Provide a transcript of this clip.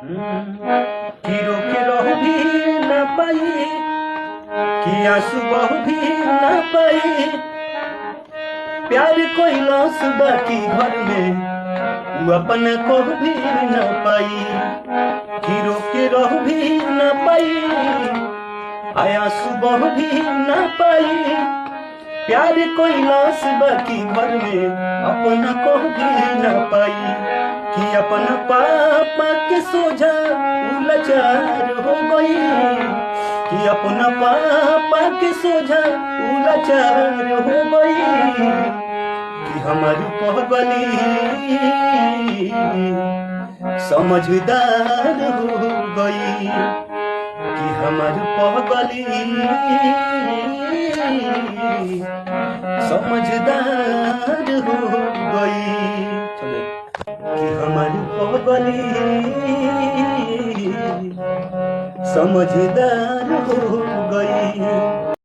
Hero के रह भी न पाई कि आंसू बह भी न पाई। प्यार कोई लॉस बाकी घर में वो अपन को भी न पाई। हीरो के रह भी न पाई आया सुबह भी न पाई। प्यार कोई लॉस बाकी घर में अपना को भी न पाई। कि अपना पापा के सोझा लाचार हो गई। कि अपना पापा के सोझा लाचार हो गई। कि हमारी पगली समझदार हो गई। कि हमारी पगली समझदार हो गई। कि हमारी पगली समझदार हो